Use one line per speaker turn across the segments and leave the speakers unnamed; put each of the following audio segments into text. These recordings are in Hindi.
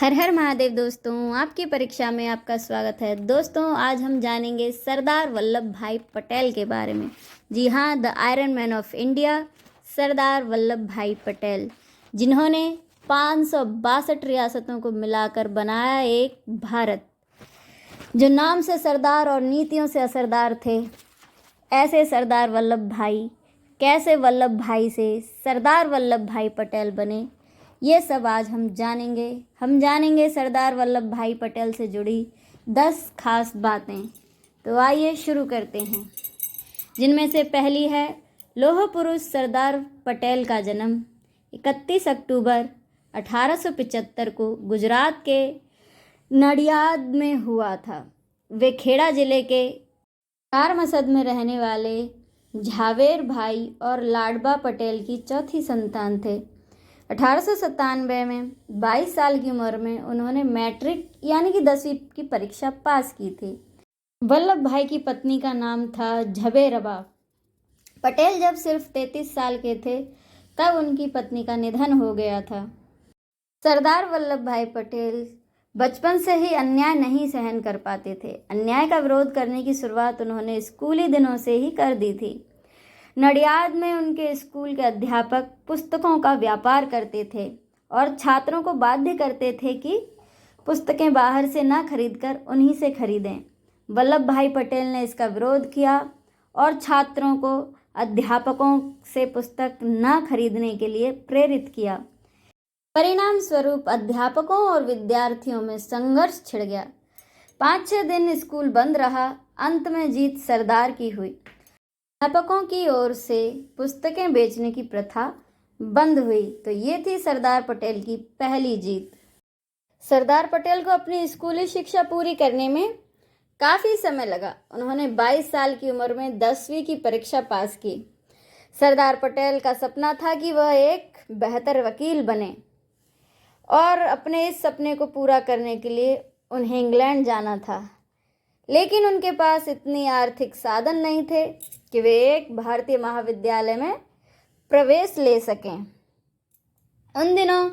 हर हर महादेव दोस्तों, आपकी परीक्षा में आपका स्वागत है। दोस्तों, आज हम जानेंगे सरदार वल्लभ भाई पटेल के बारे में। जी हाँ, the iron man of India, Sardar Vallabhbhai Patel, जिन्होंने 562 रियासतों को मिलाकर बनाया एक भारत, जो नाम से सरदार और नीतियों से असरदार थे। ऐसे सरदार वल्लभ भाई कैसे वल्लभ भाई से सरदार वल्लभ भाई पटेल बने, ये सब आज हम जानेंगे सरदार वल्लभ भाई पटेल से जुड़ी 10 खास बातें। तो आइए शुरू करते हैं, जिनमें से पहली है लौह पुरुष सरदार पटेल का जन्म 31 अक्टूबर 1875 को गुजरात के नडियाद में हुआ था। वे खेड़ा जिले के कारमसद में रहने वाले झावेर भाई और लाडबा पटेल की चौथी संतान थे। 1897 में 22 साल की उम्र में उन्होंने मैट्रिक यानी कि 10वीं की परीक्षा पास की थी। वल्लभ भाई की पत्नी का नाम था झबेरबा पटेल। जब सिर्फ 33 साल के थे तब उनकी पत्नी का निधन हो गया था। सरदार वल्लभ भाई पटेल बचपन से ही अन्याय नहीं सहन कर पाते थे। अन्याय का विरोध करने की शुरुआत उन्होंने स्कूली दिनों से ही कर दी थी। नडियाद में उनके स्कूल के अध्यापक पुस्तकों का व्यापार करते थे और छात्रों को बाध्य करते थे कि पुस्तकें बाहर से न खरीदकर उन्हीं से खरीदें। वल्लभ भाई पटेल ने इसका विरोध किया और छात्रों को अध्यापकों से पुस्तक न खरीदने के लिए प्रेरित किया। परिणाम स्वरूप अध्यापकों और विद्यार्थियों में संघर्ष छिड़ गया। 5-6 दिन स्कूल बंद रहा। अंत में जीत सरदार की हुई। अध्यापकों की ओर से पुस्तकें बेचने की प्रथा बंद हुई। तो ये थी सरदार पटेल की पहली जीत। सरदार पटेल को अपनी स्कूली शिक्षा पूरी करने में काफ़ी समय लगा। उन्होंने 22 साल की उम्र में 10वीं की परीक्षा पास की। सरदार पटेल का सपना था कि वह एक बेहतर वकील बने और अपने इस सपने को पूरा करने के लिए उन्हें इंग्लैंड जाना था, लेकिन उनके पास इतनी आर्थिक साधन नहीं थे कि वे एक भारतीय महाविद्यालय में प्रवेश ले सकें। उन दिनों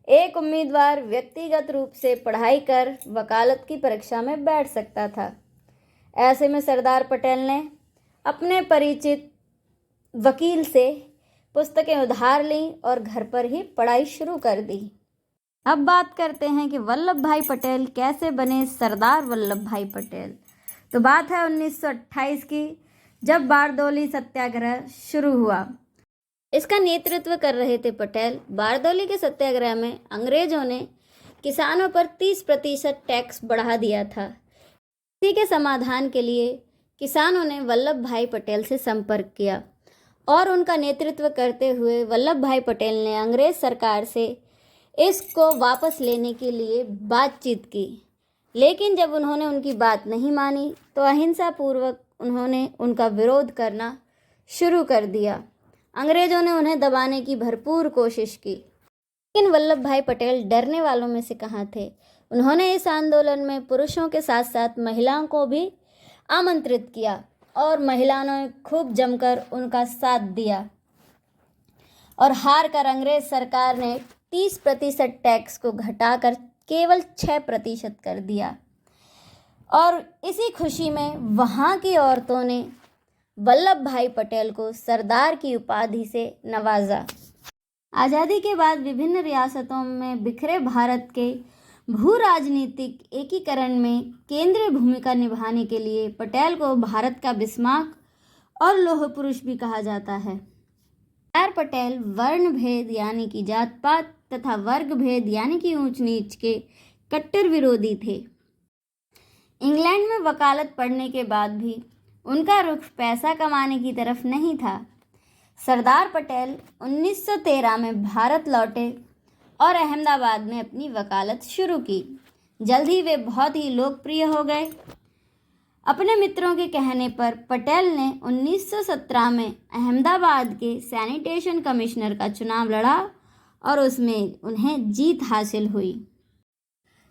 एक उम्मीदवार व्यक्तिगत रूप से पढ़ाई कर वकालत की परीक्षा में बैठ सकता था। ऐसे में सरदार पटेल ने अपने परिचित वकील से पुस्तकें उधार लीं और घर पर ही पढ़ाई शुरू कर दी। अब बात करते हैं कि वल्लभ भाई पटेल कैसे बने सरदार वल्लभ भाई पटेल। तो बात है 1928 की, जब बारदौली सत्याग्रह शुरू हुआ। इसका नेतृत्व कर रहे थे पटेल। बारदौली के सत्याग्रह में अंग्रेजों ने किसानों पर 30% टैक्स बढ़ा दिया था। इसी के समाधान के लिए किसानों ने वल्लभ भाई पटेल से संपर्क किया और उनका नेतृत्व करते हुए वल्लभ भाई पटेल ने अंग्रेज सरकार से इसको वापस लेने के लिए बातचीत की। लेकिन जब उन्होंने उनकी बात नहीं मानी तो अहिंसा पूर्वक उन्होंने उनका विरोध करना शुरू कर दिया। अंग्रेजों ने उन्हें दबाने की भरपूर कोशिश की, लेकिन वल्लभ भाई पटेल डरने वालों में से कहाँ थे। उन्होंने इस आंदोलन में पुरुषों के साथ साथ महिलाओं को भी आमंत्रित किया और महिलाओं ने खूब जमकर उनका साथ दिया और हार कर अंग्रेज सरकार ने 30% टैक्स को घटाकर केवल 6% कर दिया। और इसी खुशी में वहाँ की औरतों ने वल्लभ भाई पटेल को सरदार की उपाधि से नवाजा। आज़ादी के बाद विभिन्न रियासतों में बिखरे भारत के भू राजनीतिक एकीकरण में केंद्रीय भूमिका निभाने के लिए पटेल को भारत का बिस्मार्क और लौह पुरुष भी कहा जाता है। सरदार पटेल वर्ण भेद यानी कि जात पात तथा वर्ग भेद यानी कि ऊंच नीच के कट्टर विरोधी थे। इंग्लैंड में वकालत पढ़ने के बाद भी उनका रुख पैसा कमाने की तरफ नहीं था। सरदार पटेल 1913 में भारत लौटे और अहमदाबाद में अपनी वकालत शुरू की। जल्द ही वे बहुत ही लोकप्रिय हो गए। अपने मित्रों के कहने पर पटेल ने 1917 में अहमदाबाद के सैनिटेशन कमिश्नर का चुनाव लड़ा और उसमें उन्हें जीत हासिल हुई।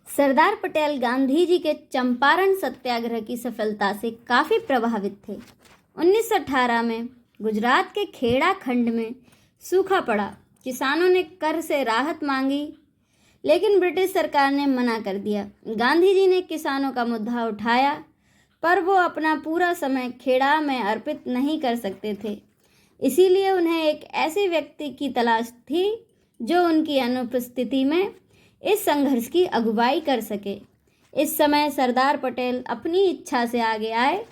सरदार पटेल गांधी जी के चंपारण सत्याग्रह की सफलता से काफ़ी प्रभावित थे। 1918 में गुजरात के खेड़ा खंड में सूखा पड़ा। किसानों ने कर से राहत मांगी, लेकिन ब्रिटिश सरकार ने मना कर दिया। गांधी जी ने किसानों का मुद्दा उठाया, पर वो अपना पूरा समय खेड़ा में अर्पित नहीं कर सकते थे। इसीलिए उन्हें एक ऐसे व्यक्ति की तलाश थी जो उनकी अनुपस्थिति में इस संघर्ष की अगुवाई कर सके। इस समय सरदार पटेल अपनी इच्छा से आगे आए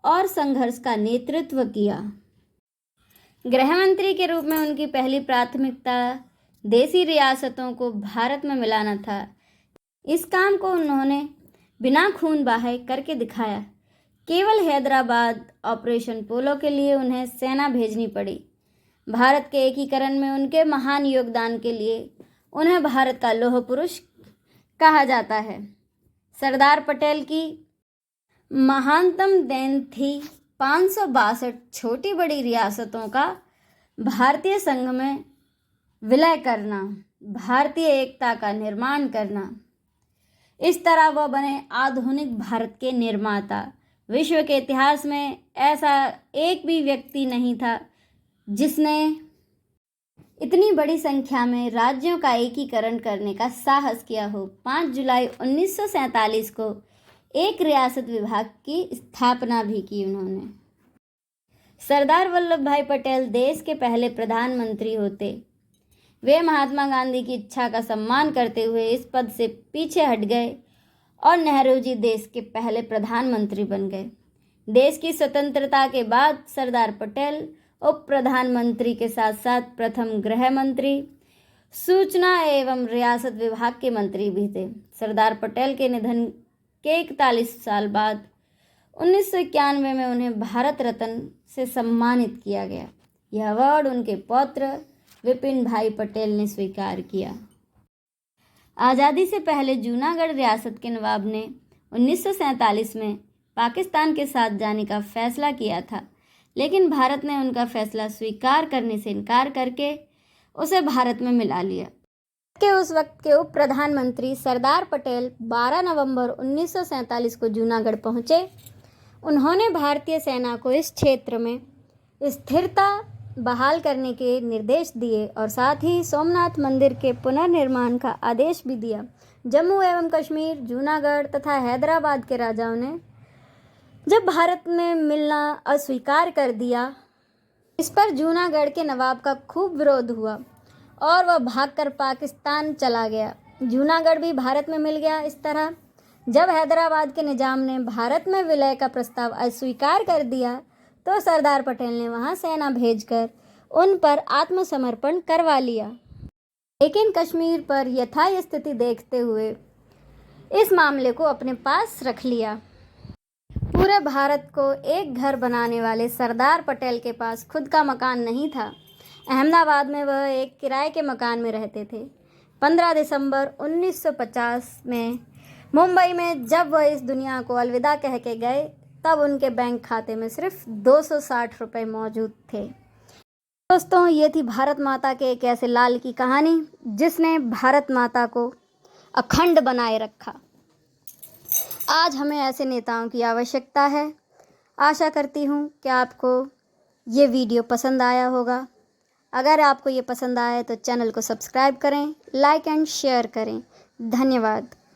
और संघर्ष का नेतृत्व किया। गृह मंत्री के रूप में उनकी पहली प्राथमिकता देसी रियासतों को भारत में मिलाना था। इस काम को उन्होंने बिना खून बहाए करके दिखाया। केवल हैदराबाद ऑपरेशन पोलो के लिए उन्हें सेना भेजनी पड़ी। भारत के एकीकरण में उनके महान योगदान के लिए उन्हें भारत का लौह पुरुष कहा जाता है। सरदार पटेल की महानतम देन थी 562 छोटी बड़ी रियासतों का भारतीय संघ में विलय करना, भारतीय एकता का निर्माण करना। इस तरह वह बने आधुनिक भारत के निर्माता। विश्व के इतिहास में ऐसा एक भी व्यक्ति नहीं था जिसने इतनी बड़ी संख्या में राज्यों का एकीकरण करने का साहस किया हो। 5 जुलाई 1947 को एक रियासत विभाग की स्थापना भी की उन्होंने। सरदार वल्लभ भाई पटेल देश के पहले प्रधानमंत्री होते। वे महात्मा गांधी की इच्छा का सम्मान करते हुए इस पद से पीछे हट गए और नेहरू जी देश के पहले प्रधानमंत्री बन गए। देश की स्वतंत्रता के बाद सरदार पटेल उप प्रधानमंत्री के साथ साथ प्रथम गृह मंत्री, सूचना एवं रियासत विभाग के मंत्री भी थे। सरदार पटेल के निधन के 41 साल बाद 1991 में उन्हें भारत रत्न से सम्मानित किया गया। यह अवार्ड उनके पौत्र विपिन भाई पटेल ने स्वीकार किया। आज़ादी से पहले जूनागढ़ रियासत के नवाब ने 1947 में पाकिस्तान के साथ जाने का फैसला किया था, लेकिन भारत ने उनका फैसला स्वीकार करने से इनकार करके उसे भारत में मिला लिया। के उस वक्त के उप प्रधानमंत्री सरदार पटेल 12 नवंबर 1947 को जूनागढ़ पहुंचे। उन्होंने भारतीय सेना को इस क्षेत्र में स्थिरता बहाल करने के निर्देश दिए और साथ ही सोमनाथ मंदिर के पुनर्निर्माण का आदेश भी दिया। जम्मू एवं कश्मीर, जूनागढ़ तथा हैदराबाद के राजाओं ने जब भारत में मिलना अस्वीकार कर दिया, इस पर जूनागढ़ के नवाब का खूब विरोध हुआ और वह भागकर पाकिस्तान चला गया। जूनागढ़ भी भारत में मिल गया। इस तरह जब हैदराबाद के निजाम ने भारत में विलय का प्रस्ताव अस्वीकार कर दिया तो सरदार पटेल ने वहां सेना भेजकर उन पर आत्मसमर्पण करवा लिया। लेकिन कश्मीर पर यथायथ स्थिति देखते हुए इस मामले को अपने पास रख लिया। पूरे भारत को एक घर बनाने वाले सरदार पटेल के पास खुद का मकान नहीं था। अहमदाबाद में वह एक किराए के मकान में रहते थे। 15 दिसंबर 1950 में मुंबई में जब वह इस दुनिया को अलविदा कह के गए, तब उनके बैंक खाते में सिर्फ 260 रुपये मौजूद थे। दोस्तों, ये थी भारत माता के एक ऐसे लाल की कहानी जिसने भारत माता को अखंड बनाए रखा। आज हमें ऐसे नेताओं की आवश्यकता है। आशा करती हूँ कि आपको ये वीडियो पसंद आया होगा। अगर आपको ये पसंद आए तो चैनल को सब्सक्राइब करें, लाइक एंड शेयर करें। धन्यवाद।